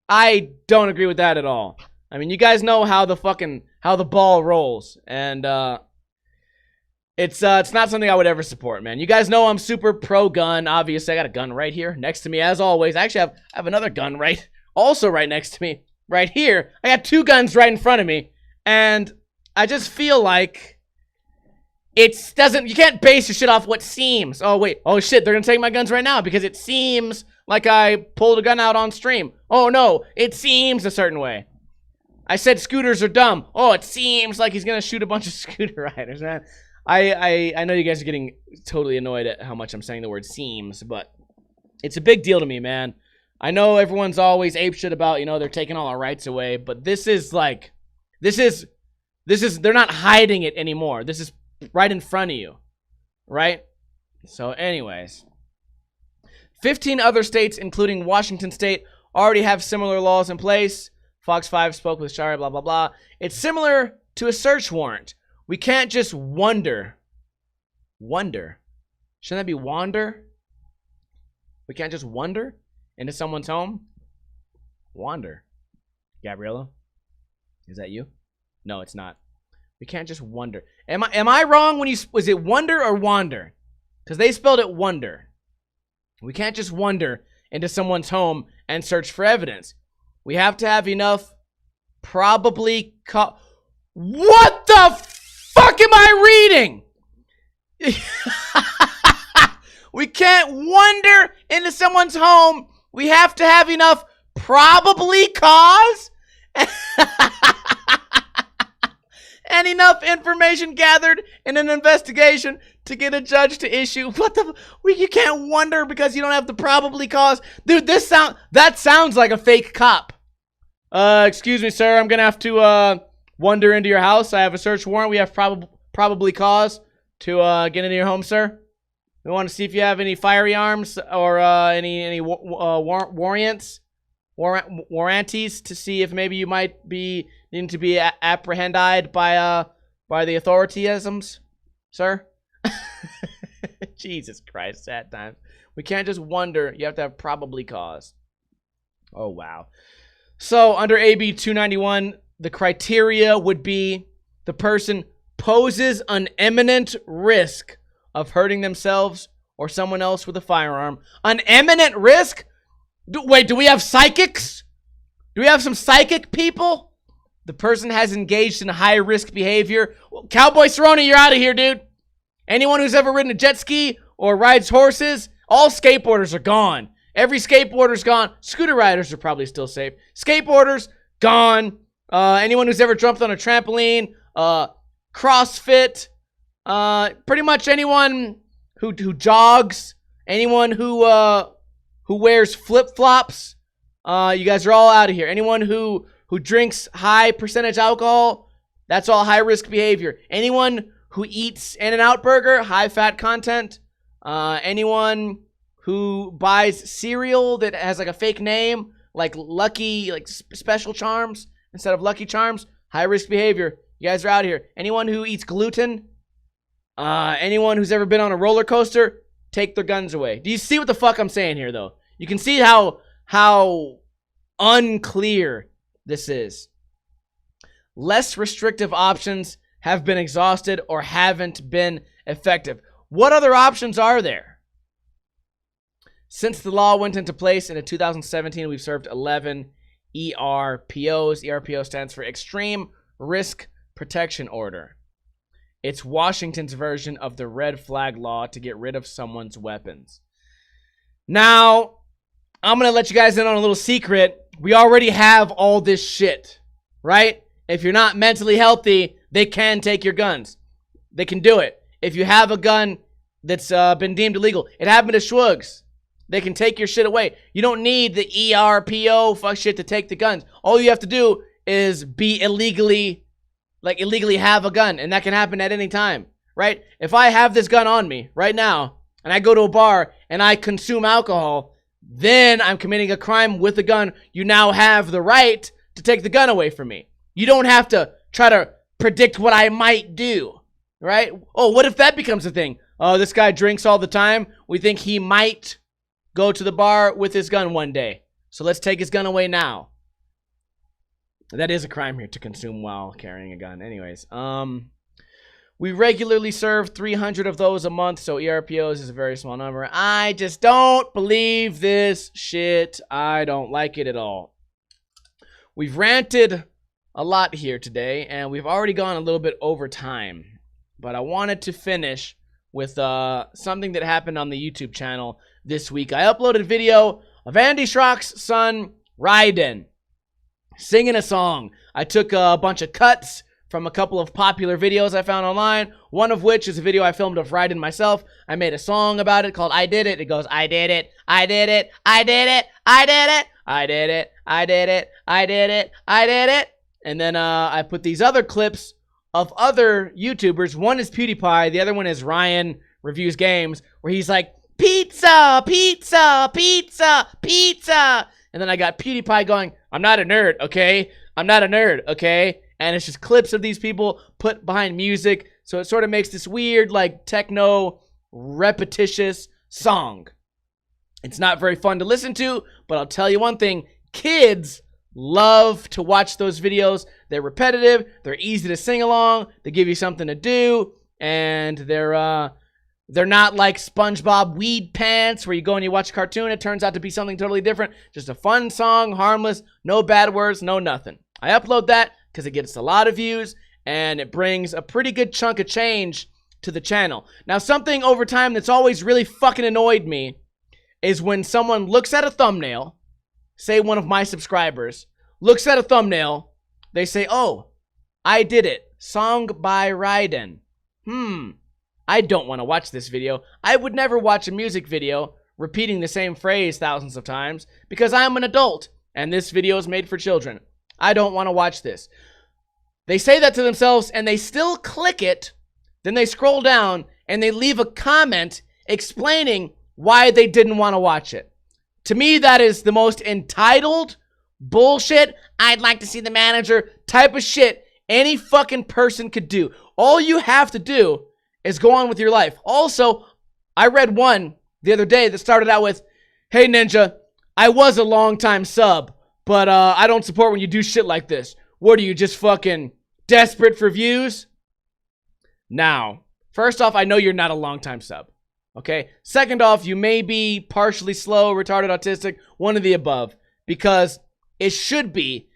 I don't agree with that at all. I mean, you guys know how the ball rolls, and it's not something I would ever support, man. You guys know I'm super pro-gun. Obviously, I got a gun right here next to me, as always. I actually have another gun also right next to me, right here. I got two guns right in front of me, and I just feel like you can't base your shit off what seems. Oh, wait. Oh, shit, they're gonna take my guns right now because it seems like I pulled a gun out on stream. Oh, no, it seems a certain way. I said scooters are dumb. Oh, it seems like he's gonna shoot a bunch of scooter riders, man. I know you guys are getting totally annoyed at how much I'm saying the word seems, but it's a big deal to me, man. I know everyone's always apeshit about, they're taking all our rights away, but they're not hiding it anymore. This is right in front of you, right? So anyways, 15 other states, including Washington State, already have similar laws in place. Fox 5 spoke with Shari, blah, blah, blah. It's similar to a search warrant. We can't just wonder. Shouldn't that be wander? We can't just wander into someone's home? Wander. Gabriella? Is that you? No, it's not. We can't just wonder. Am I wrong when was it wonder or wander? Because they spelled it wonder. We can't just wander into someone's home and search for evidence. We have to have enough probably What the fuck am I reading? We can't wander into someone's home. We have to have enough probably cause and enough information gathered in an investigation to get a judge to issue. You can't wonder because you don't have the probably cause. Dude, that sounds like a fake cop. Excuse me, sir. I'm gonna have to wander into your house. I have a search warrant. We have probably cause to get into your home, sir. We want to see if you have any firearms or any warrants to see if maybe you might be needing to be apprehended by the authorities, sir. Jesus Christ, sad times. We can't just wonder. You have to have probably cause. Oh, wow. So, under AB 291, the criteria would be the person poses an imminent risk of hurting themselves or someone else with a firearm. An imminent risk? Wait, do we have psychics? Do we have some psychic people? The person has engaged in high-risk behavior. Well, Cowboy Cerrone, you're out of here, dude. Anyone who's ever ridden a jet ski or rides horses, all skateboarders are gone. Every skateboarder's gone. Scooter riders are probably still safe. Skateboarders, gone. Anyone who's ever jumped on a trampoline, CrossFit, pretty much anyone who jogs, anyone who wears flip-flops, you guys are all out of here. Anyone who drinks high percentage alcohol, that's all high-risk behavior. Anyone who eats In-N-Out Burger, high-fat content. Anyone who buys cereal that has like a fake name, like Lucky, like Special Charms instead of Lucky Charms, high-risk behavior. You guys are out of here. Anyone who eats gluten, anyone who's ever been on a roller coaster, take their guns away. Do you see what the fuck I'm saying here, though? You can see how unclear this is. Less restrictive options have been exhausted or haven't been effective. What other options are there? Since the law went into place in 2017, we've served 11 ERPOs. ERPO stands for Extreme Risk Protection Order. It's Washington's version of the red flag law to get rid of someone's weapons. Now, I'm going to let you guys in on a little secret. We already have all this shit, right? If you're not mentally healthy, they can take your guns. They can do it. If you have a gun that's been deemed illegal, it happened to Schwugs. They can take your shit away. You don't need the ERPO fuck shit to take the guns. All you have to do is be illegally have a gun, and that can happen at any time, right? If I have this gun on me right now, and I go to a bar, and I consume alcohol, then I'm committing a crime with a gun. You now have the right to take the gun away from me. You don't have to try to predict what I might do, right? Oh, what if that becomes a thing? Oh, this guy drinks all the time. We think he might go to the bar with his gun one day. So let's take his gun away now. That is a crime here, to consume while carrying a gun. Anyways, we regularly serve 300 of those a month, so ERPOs is a very small number. I just don't believe this shit. I don't like it at all. We've ranted a lot here today, and we've already gone a little bit over time. But I wanted to finish with something that happened on the YouTube channel this week. I uploaded a video of Andy Schrock's son, Raiden, singing a song. I took a bunch of cuts from a couple of popular videos I found online, one of which is a video I filmed of Raiden myself. I made a song about it called I Did It. It goes, I did it, I did it, I did it, I did it, I did it, I did it, I did it, I did it. And then I put these other clips of other YouTubers. One is PewDiePie, the other one is Ryan Reviews Games, where he's like, pizza, pizza, pizza, pizza. And then I got PewDiePie going, I'm not a nerd, okay? I'm not a nerd, okay? And it's just clips of these people put behind music. So it sort of makes this weird, like, techno, repetitious song. It's not very fun to listen to, but I'll tell you one thing. Kids love to watch those videos. They're repetitive. They're easy to sing along. They give you something to do. And they're not like SpongeBob Weed Pants, where you go and you watch a cartoon. It turns out to be something totally different. Just a fun song, harmless, no bad words, no nothing. I upload that because it gets a lot of views, and it brings a pretty good chunk of change to the channel. Now, something over time that's always really fucking annoyed me is when someone looks at a thumbnail, say one of my subscribers, looks at a thumbnail, they say, oh, I Did It, song by Raiden. I don't want to watch this video. I would never watch a music video repeating the same phrase thousands of times because I'm an adult and this video is made for children. I don't want to watch this. They say that to themselves and they still click it. Then they scroll down and they leave a comment explaining why they didn't want to watch it. To me, that is the most entitled bullshit, I'd like to see the manager type of shit any fucking person could do. All you have to do is go on with your life. Also, I read one the other day that started out with, hey Ninja, I was a long-time sub, but I don't support when you do shit like this. What are you, just fucking desperate for views? Now, first off, I know you're not a long-time sub, okay? Second off, you may be partially slow, retarded, autistic, one of the above, because it should be,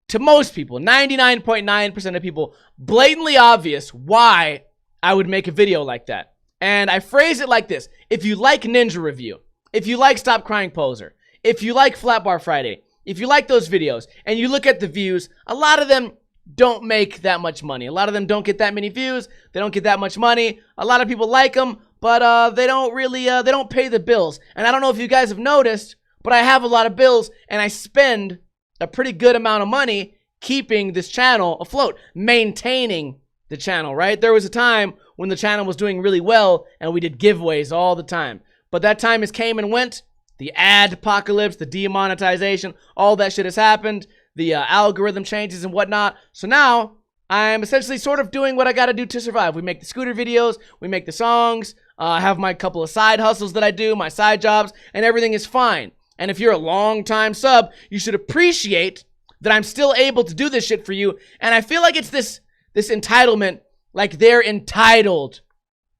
to most people, 99.9% of people, blatantly obvious why I would make a video like that. And I phrase it like this. If you like Ninja Review, if you like Stop Crying Poser, if you like Flat Bar Friday, if you like those videos, and you look at the views, a lot of them don't make that much money. A lot of them don't get that many views. They don't get that much money. A lot of people like them, but they don't really, they don't pay the bills. And I don't know if you guys have noticed, but I have a lot of bills, and I spend a pretty good amount of money keeping this channel afloat, maintaining the channel, right? There was a time when the channel was doing really well, and we did giveaways all the time. But that time has came and went. The ad apocalypse, the demonetization, all that shit has happened. The algorithm changes and whatnot. So now I'm essentially sort of doing what I gotta do to survive. We make the scooter videos, we make the songs, I have my couple of side hustles that I do, my side jobs, and everything is fine. And if you're a long-time sub, you should appreciate that I'm still able to do this shit for you. And I feel like it's this entitlement, like they're entitled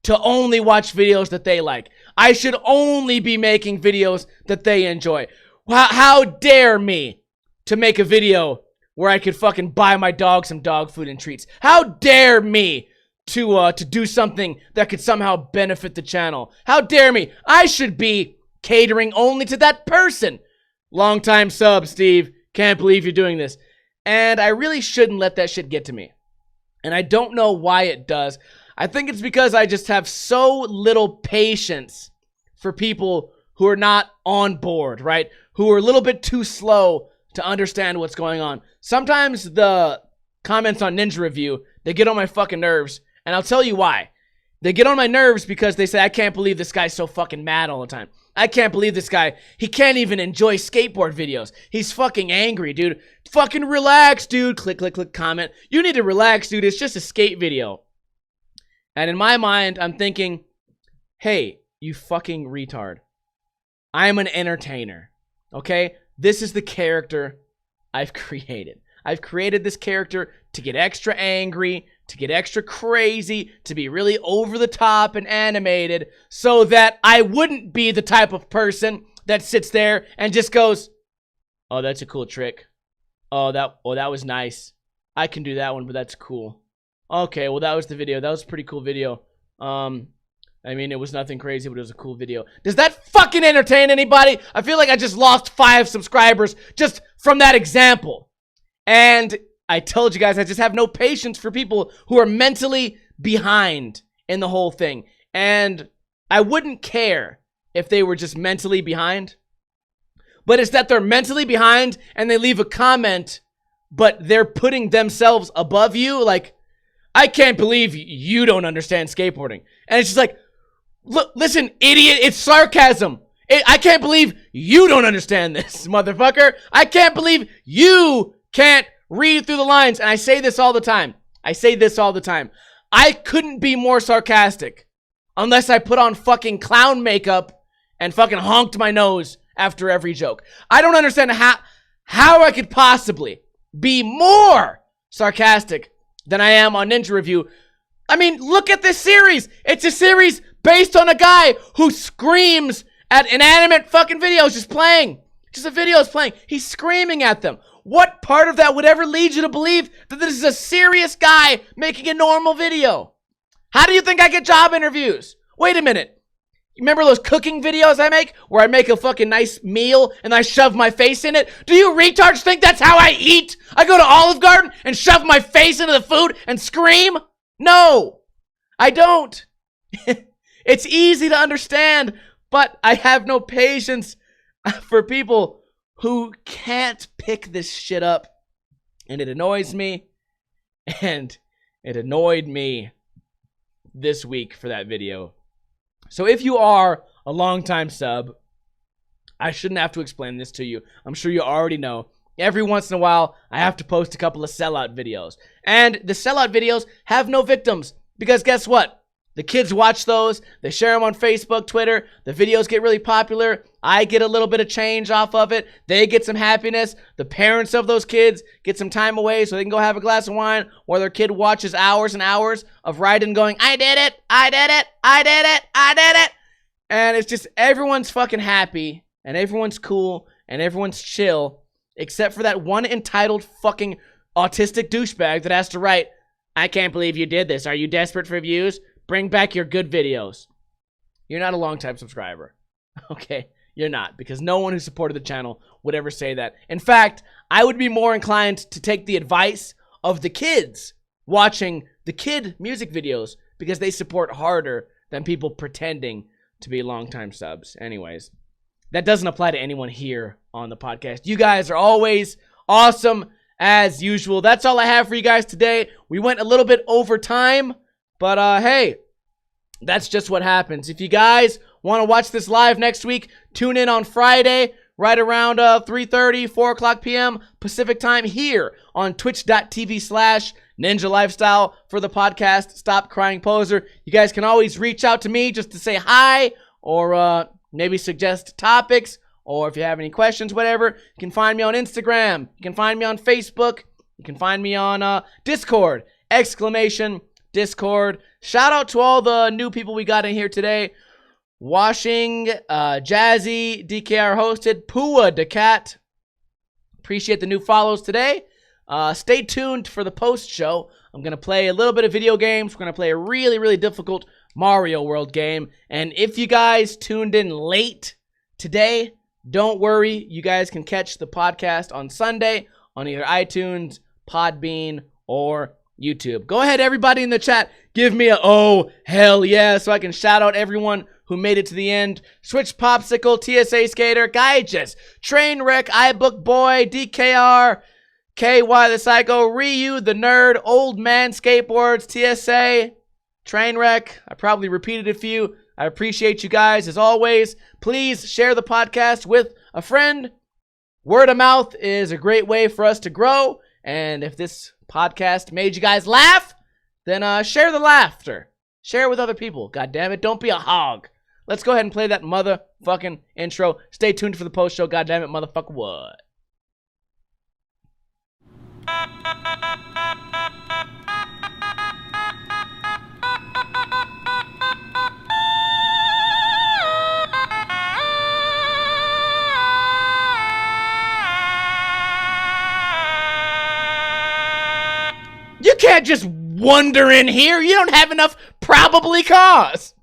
to only watch videos that they like. I should only be making videos that they enjoy. How dare me to make a video where I could fucking buy my dog some dog food and treats? How dare me to do something that could somehow benefit the channel? How dare me? I should be catering only to that person. Long-time sub, Steve. Can't believe you're doing this. And I really shouldn't let that shit get to me. And I don't know why it does. I think it's because I just have so little patience for people who are not on board, right? Who are a little bit too slow to understand what's going on. Sometimes the comments on Ninja Review, they get on my fucking nerves. And I'll tell you why. They get on my nerves because they say, I can't believe this guy's so fucking mad all the time. I can't believe this guy, he can't even enjoy skateboard videos. He's fucking angry, dude. Fucking relax, dude. Click, click, click, comment. You need to relax, dude. It's just a skate video. And in my mind, I'm thinking, hey, you fucking retard. I'm an entertainer, okay? This is the character I've created. I've created this character to get extra angry, to get extra crazy, to be really over the top and animated, so that I wouldn't be the type of person that sits there and just goes, oh, that's a cool trick. Oh, that was nice. I can do that one, but that's cool. Okay, well, that was the video. That was a pretty cool video. I mean, it was nothing crazy, but it was a cool video. Does that fucking entertain anybody? I feel like I just lost 5 subscribers just from that example. And I told you guys, I just have no patience for people who are mentally behind in the whole thing. And I wouldn't care if they were just mentally behind. But it's that they're mentally behind and they leave a comment, but they're putting themselves above you. Like, I can't believe you don't understand skateboarding. And it's just like, look, listen, idiot, it's sarcasm. I can't believe you don't understand this, motherfucker. I can't believe you can't read through the lines. And I say this all the time. I couldn't be more sarcastic unless I put on fucking clown makeup and fucking honked my nose after every joke. I don't understand how I could possibly be more sarcastic than I am on Ninja Review. I mean, look at this series. It's a series based on a guy who screams at inanimate fucking videos just playing. Just a video is playing. He's screaming at them. What part of that would ever lead you to believe that this is a serious guy making a normal video? How do you think I get job interviews? Wait a minute. You remember those cooking videos I make? Where I make a fucking nice meal and I shove my face in it? Do you retards think that's how I eat? I go to Olive Garden and shove my face into the food and scream? No, I don't. It's easy to understand, but I have no patience for people who can't pick this shit up. And it annoys me. And it annoyed me this week for that video. So if you are a longtime sub, I shouldn't have to explain this to you. I'm sure you already know. Every once in a while, I have to post a couple of sellout videos. And the sellout videos have no victims. Because guess what? The kids watch those. They share them on Facebook, Twitter. The videos get really popular. I get a little bit of change off of it. They get some happiness. The parents of those kids get some time away so they can go have a glass of wine while their kid watches hours and hours of Raiden going, I did it, I did it, I did it, I did it. And it's just everyone's fucking happy and everyone's cool and everyone's chill except for that one entitled fucking autistic douchebag that has to write, I can't believe you did this. Are you desperate for views? Bring back your good videos. You're not a long-time subscriber. Okay? You're not. Because no one who supported the channel would ever say that. In fact, I would be more inclined to take the advice of the kids watching the kid music videos because they support harder than people pretending to be longtime subs. Anyways, that doesn't apply to anyone here on the podcast. You guys are always awesome as usual. That's all I have for you guys today. We went a little bit over time, but hey, that's just what happens. If you guys want to watch this live next week, tune in on Friday, right around 3:30, 4 o'clock p.m. Pacific time here on twitch.tv/Ninja Lifestyle for the podcast Stop Crying Poser. You guys can always reach out to me just to say hi or maybe suggest topics, or if you have any questions, whatever. You can find me on Instagram. You can find me on Facebook. You can find me on Discord, !Discord. Shout out to all the new people we got in here today. Washing, Jazzy, DKR hosted, Pua Decat. Appreciate the new follows today. Stay tuned for the post show. I'm going to play a little bit of video games. We're going to play a really, really difficult Mario World game. And if you guys tuned in late today, don't worry. You guys can catch the podcast on Sunday on either iTunes, Podbean, or YouTube. Go ahead, everybody in the chat. Give me a oh, hell yeah, so I can shout out everyone who made it to the end. Switch Popsicle, TSA Skater, Gaiges, Trainwreck, iBook Boy, DKR, KY the Psycho, Ryu the Nerd, Old Man Skateboards, TSA, Trainwreck. I probably repeated a few. I appreciate you guys. As always, please share the podcast with a friend. Word of mouth is a great way for us to grow. And if this podcast made you guys laugh, then share the laughter. Share it with other people. God damn it, don't be a hog. Let's go ahead and play that motherfucking intro. Stay tuned for the post show. God damn it, motherfucker, what? You can't just wander in here. You don't have enough probably cause.